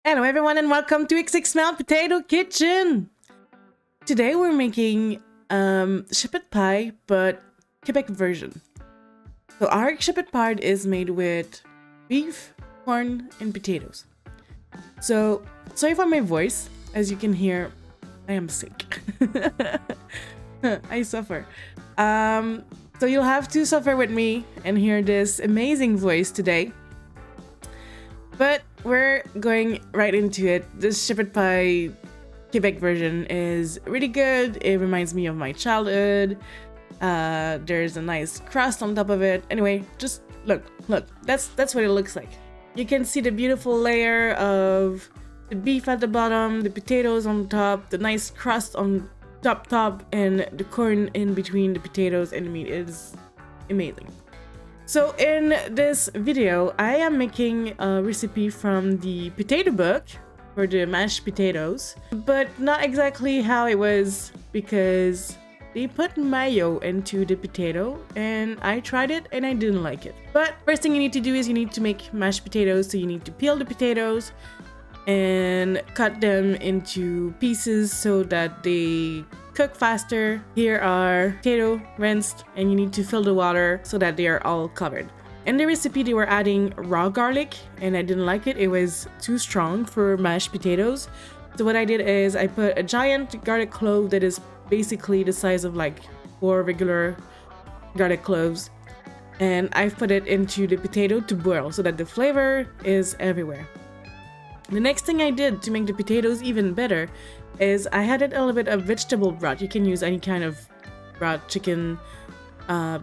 Hello everyone and welcome to xxMelle Potato Kitchen! Today we're making shepherd pie but Quebec version. So our shepherd pie is made with beef, corn and potatoes. So sorry for my voice, as you can hear I am sick. I suffer. So you'll have to suffer with me and hear this amazing voice today. But we're going right into it. This shepherd pie Quebec version is really good. It reminds me of my childhood. There's a nice crust on top of it. Anyway, just look. That's what it looks like. You can see the beautiful layer of the beef at the bottom, the potatoes on top, the nice crust on top, and the corn in between the potatoes and the meat. It is amazing. So in this video, I am making a recipe from the potato book for the mashed potatoes, but not exactly how it was because they put mayo into the potato and I tried it and I didn't like it. But first thing you need to do is you need to make mashed potatoes. So you need to peel the potatoes and cut them into pieces so that they cook faster. Here are potato rinsed and you need to fill the water so that they are all covered. In the recipe they were adding raw garlic and I didn't like it. It was too strong for mashed potatoes. So what I did is I put a giant garlic clove that is basically the size of like 4 regular garlic cloves, and I've put it into the potato to boil so that the flavor is everywhere. The next thing I did to make the potatoes even better is I added a little bit of vegetable broth. You can use any kind of broth, chicken,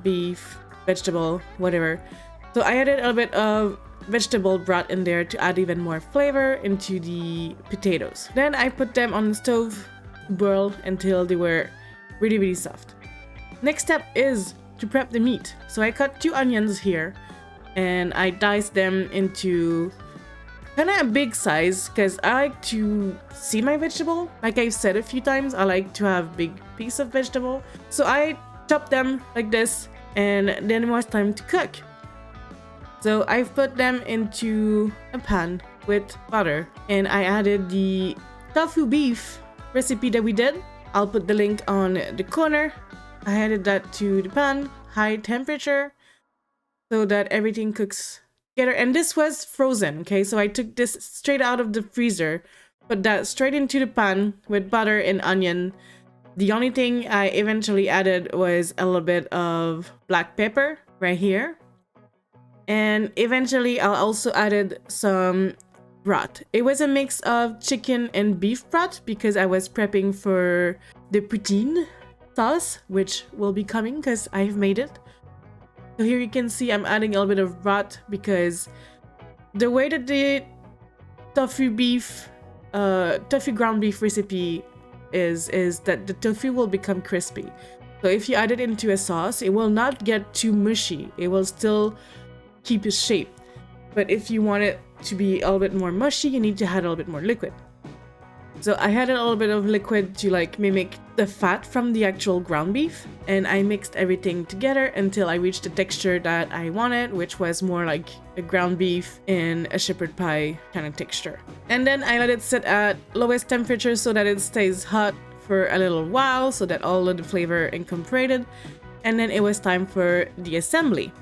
beef, vegetable, whatever. So I added a little bit of vegetable broth in there to add even more flavor into the potatoes. Then I put them on the stove to boil until they were really soft. Next step is to prep the meat. So I cut 2 onions here and I diced them into kind of a big size because I like to see my vegetable. Like I've said a few times, I like to have big piece of vegetable. So I chopped them like this and then it was time to cook. So I've put them into a pan with butter and I added the tofu beef recipe that we did. I'll put the link on the corner. I added that to the pan, high temperature, so that everything cooks together. And this was frozen, okay? So I took this straight out of the freezer, put that straight into the pan with butter and onion. The only thing I eventually added was a little bit of black pepper right here. And eventually I also added some broth. It was a mix of chicken and beef broth because I was prepping for the poutine sauce, which will be coming because I've made it. So here you can see I'm adding a little bit of broth because the way that the tofu ground beef recipe is that the tofu will become crispy. So if you add it into a sauce, it will not get too mushy. It will still keep its shape. But if you want it to be a little bit more mushy, you need to add a little bit more liquid. So I added a little bit of liquid to like mimic the fat from the actual ground beef, and I mixed everything together until I reached the texture that I wanted, which was more like a ground beef in a shepherd pie kind of texture. And then I let it sit at lowest temperature so that it stays hot for a little while so that all of the flavor incorporated. And then it was time for the assembly.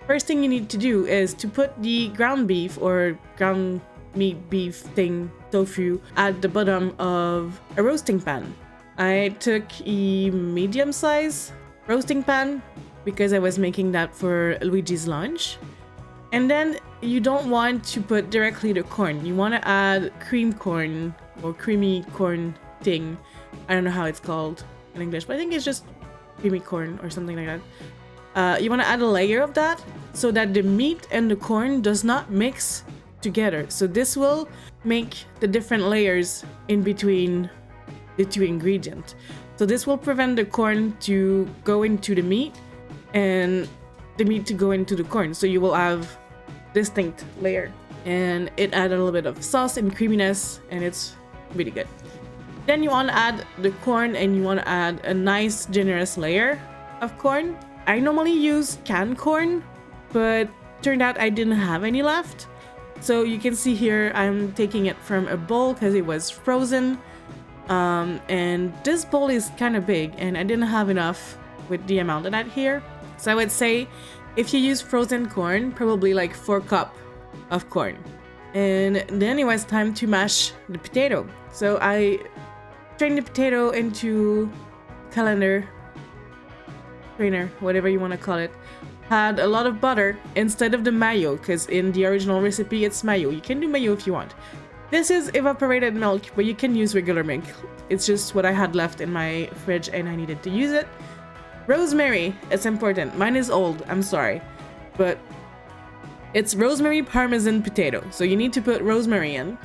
First thing you need to do is to put the ground beef or ground meat beef thing, tofu, at the bottom of a roasting pan. I took a medium size roasting pan because I was making that for Luigi's lunch. And then you don't want to put directly the corn. You want to add cream corn or creamy corn thing. I don't know how it's called in English, but I think it's just creamy corn or something like that. You want to add a layer of that so that the meat and the corn does not mix together. So this will make the different layers in between the 2 ingredients. So this will prevent the corn to go into the meat and the meat to go into the corn. So you will have distinct layer, and it added a little bit of sauce and creaminess, and it's really good. Then you want to add the corn and you want to add a nice generous layer of corn. I normally use canned corn, but turned out I didn't have any left. So you can see here I'm taking it from a bowl because it was frozen. And this bowl is kind of big and I didn't have enough with the amount that I had here. So I would say if you use frozen corn, probably like 4 cups of corn. And then it was time to mash the potato. So I strained the potato into colander, strainer, whatever you want to call it. Had a lot of butter instead of the mayo, because in the original recipe it's mayo. You can do mayo if you want. This is evaporated milk, but you can use regular milk. It's just what I had left in my fridge and I needed to use it. Rosemary, it's important. Mine is old, I'm sorry. But it's rosemary parmesan potato. So you need to put rosemary in.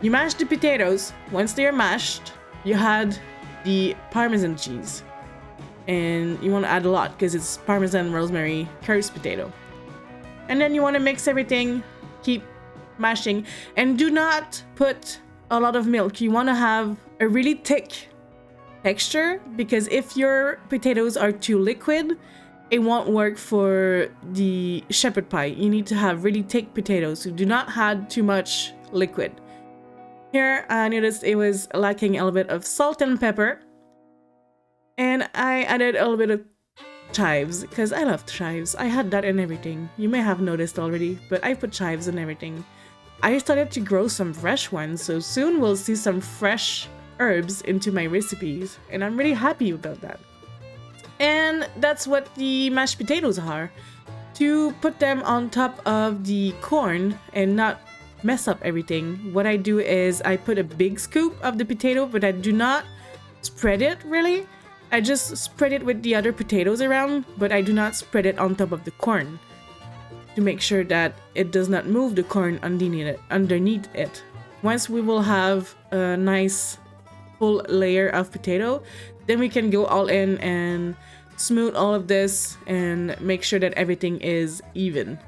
You mash the potatoes. Once they are mashed, you add the parmesan cheese. And you want to add a lot because it's parmesan rosemary crust potato. And then you want to mix everything, keep mashing, and do not put a lot of milk. You want to have a really thick texture, because if your potatoes are too liquid, it won't work for the shepherd pie. You need to have really thick potatoes, so do not add too much liquid. Here I noticed it was lacking a little bit of salt and pepper, and I added a little bit of chives because I love chives. I had that in everything. You may have noticed already, but I put chives in everything. I started to grow some fresh ones, so soon we'll see some fresh herbs into my recipes, and I'm really happy about that. And that's what the mashed potatoes are. To put them on top of the corn and not mess up everything, what I do is I put a big scoop of the potato, but I do not spread it really. I just spread it with the other potatoes around, but I do not spread it on top of the corn to make sure that it does not move the corn underneath it. Once we will have a nice full layer of potato, then we can go all in and smooth all of this and make sure that everything is even.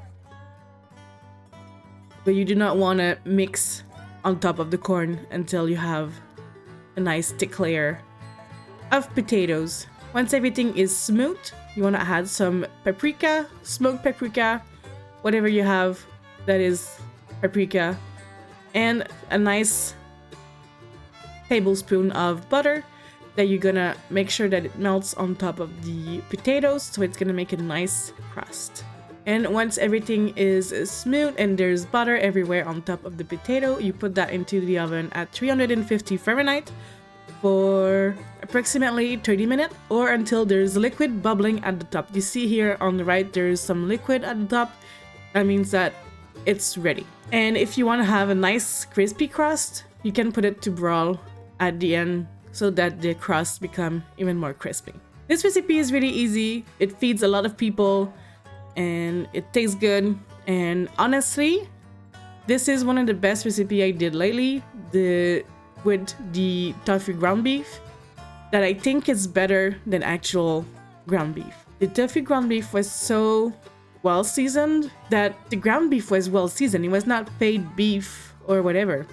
But you do not want to mix on top of the corn until you have a nice thick layer of potatoes. Once everything is smooth, you want to add some paprika, smoked paprika, whatever you have that is paprika, and a nice tablespoon of butter that you're gonna make sure that it melts on top of the potatoes, so it's gonna make a nice crust. And once everything is smooth and there's butter everywhere on top of the potato, you put that into the oven at 350 Fahrenheit for approximately 30 minutes, or until there's liquid bubbling at the top. You see here on the right there's some liquid at the top. That means that it's ready. And if you want to have a nice crispy crust, you can put it to broil at the end so that the crust become even more crispy. This recipe is really easy. It feeds a lot of people and it tastes good. And honestly, this is one of the best recipe I did lately, with the tofu ground beef, that I think is better than actual ground beef. The tofu ground beef was so well seasoned that the ground beef was well seasoned. It was not fade beef or whatever.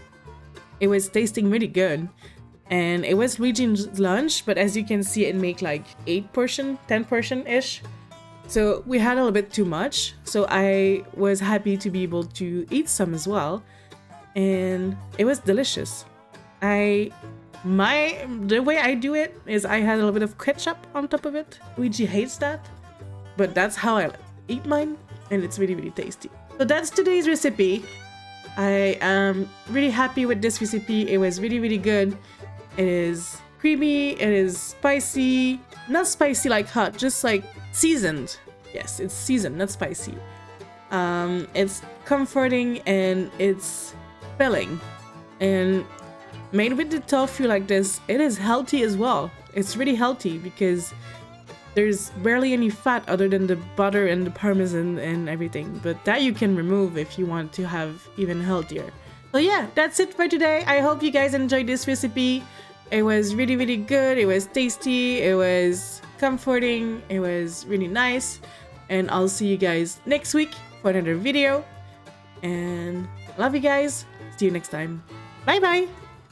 It was tasting really good. And it was Luigi's lunch, but as you can see, it made like 8 portion, 10 portion ish. So we had a little bit too much. So I was happy to be able to eat some as well. And it was delicious. The way I do it is I had a little bit of ketchup on top of it. Luigi hates that, but that's how I eat mine, and it's really, really tasty. So that's today's recipe. I am really happy with this recipe. It was really, really good. It is creamy, it is spicy, not spicy like hot, just like seasoned. Yes, it's seasoned, not spicy. It's comforting and it's filling. And made with the tofu like this, it is healthy as well. It's really healthy because there's barely any fat other than the butter and the parmesan and everything. But that you can remove if you want to have even healthier. So yeah, that's it for today. I hope you guys enjoyed this recipe. It was really, really good. It was tasty. It was comforting. It was really nice. And I'll see you guys next week for another video. And love you guys. See you next time. Bye bye.